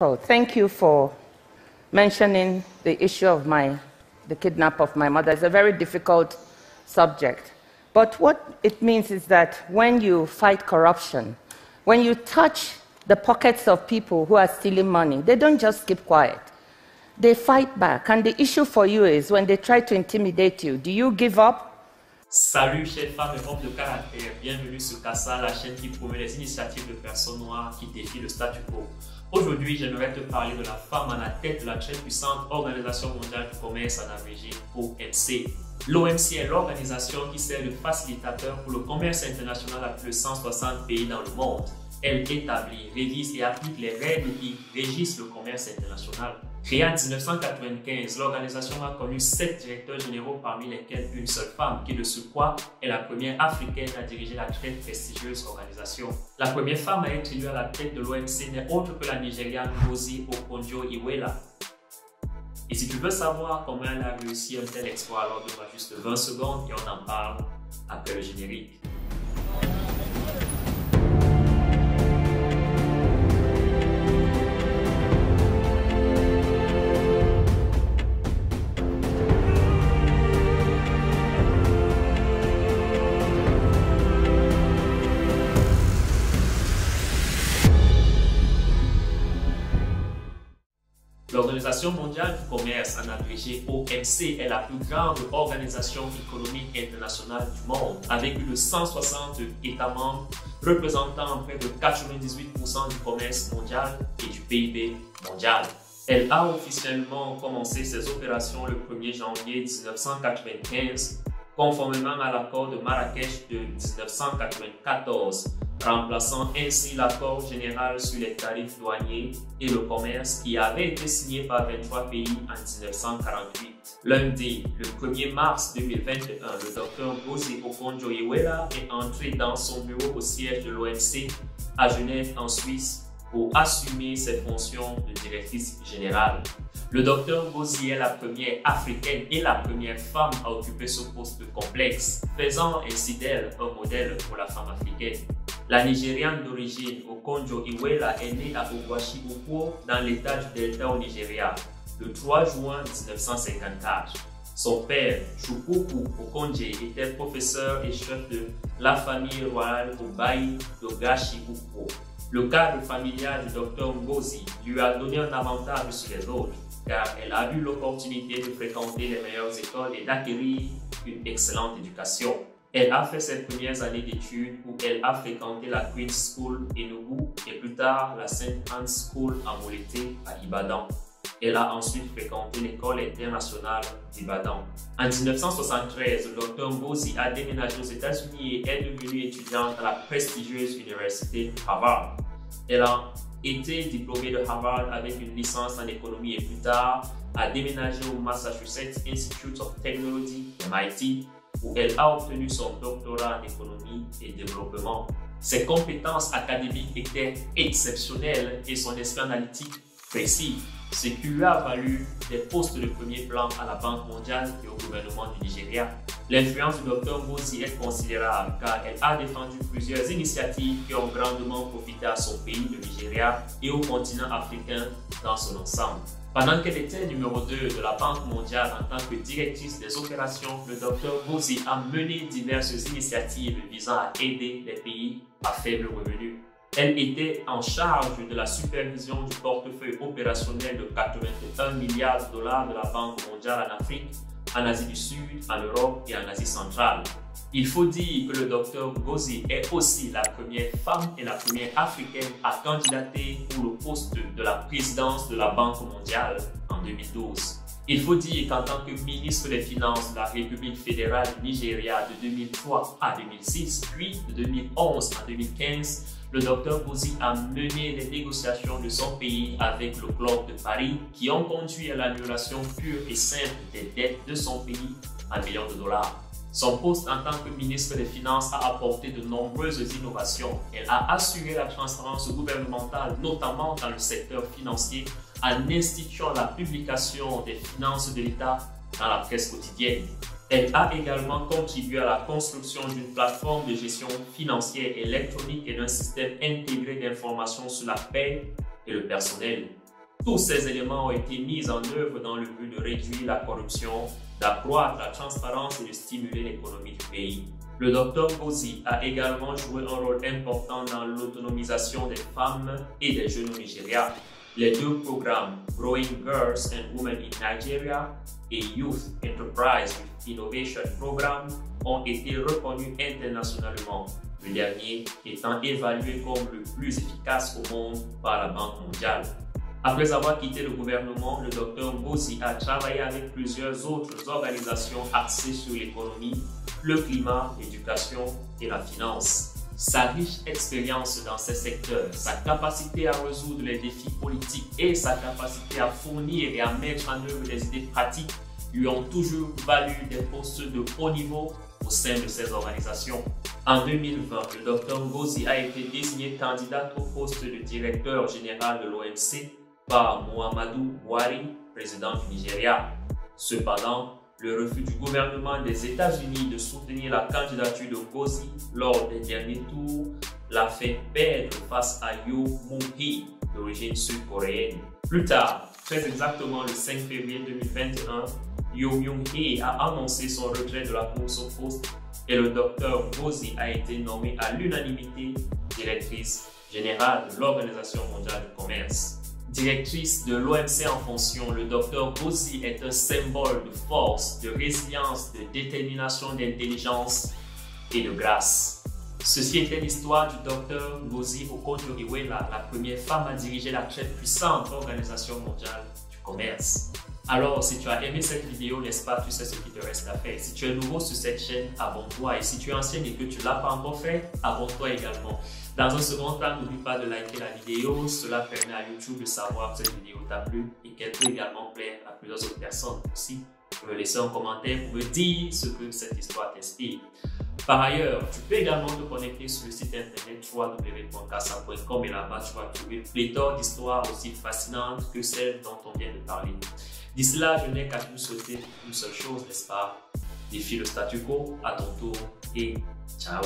So thank you for mentioning the issue of the kidnap of my mother. It's a very difficult subject. But what it means is that when you fight corruption, when you touch the pockets of people who are stealing money, they don't just keep quiet. They fight back. And the issue for you is when they try to intimidate you, do you give up? Salut chers femmes et hommes de caractère, bienvenue sur CASA, la chaîne qui promeut les initiatives de personnes noires qui défient le statu quo. Aujourd'hui, j'aimerais te parler de la femme à la tête de la très puissante Organisation mondiale du commerce, en abrégé OMC. L'OMC est l'organisation qui sert de facilitateur pour le commerce international à plus de 160 pays dans le monde. Elle établit, révise et applique les règles qui régissent le commerce international. Créée en 1995, l'organisation a connu 7 directeurs généraux, parmi lesquels une seule femme, qui de surcroît est la première africaine à diriger la très prestigieuse organisation. La première femme à être élue à la tête de l'OMC n'est autre que la Nigériane Ngozi Okonjo-Iweala. Et si tu veux savoir comment elle a réussi un tel exploit, alors donne-moi juste 20 secondes et on en parle après le générique. L'Organisation mondiale du commerce, en abrégé OMC, est la plus grande organisation économique internationale du monde, avec plus de 160 États membres représentant près de 98% du commerce mondial et du PIB mondial. Elle a officiellement commencé ses opérations le 1er janvier 1995, conformément à l'accord de Marrakech de 1994, remplaçant ainsi l'accord général sur les tarifs douaniers et le commerce qui avait été signé par 23 pays en 1948. Lundi, le 1er mars 2021, le Dr Ngozi Okonjo-Iweala est entré dans son bureau au siège de l'OMC à Genève en Suisse pour assumer ses fonctions de directrice générale. Le Dr Ngozi est la première africaine et la première femme à occuper ce poste complexe, faisant ainsi d'elle un modèle pour la femme africaine. La Nigériane d'origine Okonjo-Iweala est née à Ogwashi-Ukwo dans l'état du Delta au Nigeria le 3 juin 1954. Son père, Chukwuku Okonje, était professeur et chef de la famille royale Obayi d'Ogashi-Ukwo. Le cadre familial du Dr Ngozi lui a donné un avantage sur les autres, car elle a eu l'opportunité de fréquenter les meilleures écoles et d'acquérir une excellente éducation. Elle a fait ses premières années d'études où elle a fréquenté la Queen's School Enugu et plus tard la St. Anne's School à Molete à Ibadan. Elle a ensuite fréquenté l'école internationale d'Ibadan. En 1973, le Dr Ngozi a déménagé aux États-Unis et est devenue étudiante à la prestigieuse université Harvard. Elle a été diplômée de Harvard avec une licence en économie et plus tard a déménagé au Massachusetts Institute of Technology, MIT, où elle a obtenu son doctorat en économie et développement. Ses compétences académiques étaient exceptionnelles et son esprit analytique précis, ce qui lui a valu des postes de premier plan à la Banque mondiale et au gouvernement du Nigeria. L'influence du Dr Ngozi est considérable car elle a défendu plusieurs initiatives qui ont grandement profité à son pays, le Nigeria, et au continent africain dans son ensemble. Pendant qu'elle était numéro 2 de la Banque mondiale en tant que directrice des opérations, le Dr Ngozi a mené diverses initiatives visant à aider les pays à faible revenu. Elle était en charge de la supervision du portefeuille opérationnel de 81 milliards de dollars de la Banque mondiale en Afrique, en Asie du Sud, en Europe et en Asie centrale. Il faut dire que le Dr Ngozi est aussi la première femme et la première africaine à candidater pour le poste de la présidence de la Banque mondiale en 2012. Il faut dire qu'en tant que ministre des Finances de la République fédérale du Nigeria de 2003 à 2006, puis de 2011 à 2015, le Dr Ngozi a mené les négociations de son pays avec le Club de Paris qui ont conduit à l'annulation pure et simple des dettes de son pays en millions de dollars. Son poste en tant que ministre des Finances a apporté de nombreuses innovations. Elle a assuré la transparence gouvernementale, notamment dans le secteur financier, en instituant la publication des finances de l'État dans la presse quotidienne. Elle a également contribué à la construction d'une plateforme de gestion financière électronique et d'un système intégré d'information sur la paie et le personnel. Tous ces éléments ont été mis en œuvre dans le but de réduire la corruption, d'accroître la transparence et de stimuler l'économie du pays. Le Dr Ngozi a également joué un rôle important dans l'autonomisation des femmes et des jeunes au Nigeria. Les deux programmes Growing Girls and Women in Nigeria et Youth Enterprise Innovation Program ont été reconnus internationalement, le dernier étant évalué comme le plus efficace au monde par la Banque mondiale. Après avoir quitté le gouvernement, le Dr Ngozi a travaillé avec plusieurs autres organisations axées sur l'économie, le climat, l'éducation et la finance. Sa riche expérience dans ces secteurs, sa capacité à résoudre les défis politiques et sa capacité à fournir et à mettre en œuvre des idées pratiques lui ont toujours valu des postes de haut niveau au sein de ces organisations. En 2020, le Dr Ngozi a été désigné candidat au poste de directeur général de l'OMC par Muhammadu Buhari, président du Nigeria. Cependant, le refus du gouvernement des États-Unis de soutenir la candidature de Ngozi lors des derniers tours l'a fait perdre face à Yoo Moon-hee, d'origine sud-coréenne. Plus tard, très exactement le 5 février 2021, Yoo Moon-hee a annoncé son retrait de la course au poste et le Dr Ngozi a été nommé à l'unanimité directrice générale de l'Organisation mondiale du commerce. Directrice de l'OMC en fonction, le Dr Ngozi est un symbole de force, de résilience, de détermination, d'intelligence et de grâce. Ceci était l'histoire du Dr Ngozi Okonjo-Iweala, la première femme à diriger la très puissante Organisation mondiale du commerce. Alors, si tu as aimé cette vidéo, n'est-ce pas, tu sais ce qu'il te reste à faire. Si tu es nouveau sur cette chaîne, abonne-toi. Et si tu es ancien et que tu ne l'as pas encore fait, abonne-toi également. Dans un second temps, n'oublie pas de liker la vidéo. Cela permet à YouTube de savoir que cette vidéo t'a plu et qu'elle peut également plaire à plusieurs autres personnes aussi. Tu peux me laisser un commentaire pour me dire ce que cette histoire t'inspire. Par ailleurs, tu peux également te connecter sur le site internet www.kassa.com et là-bas tu vas trouver pléthore d'histoires aussi fascinantes que celles dont on vient de parler. D'ici là, je n'ai qu'à vous souhaiter une seule chose, n'est-ce pas? Défie le statu quo, à ton tour et ciao!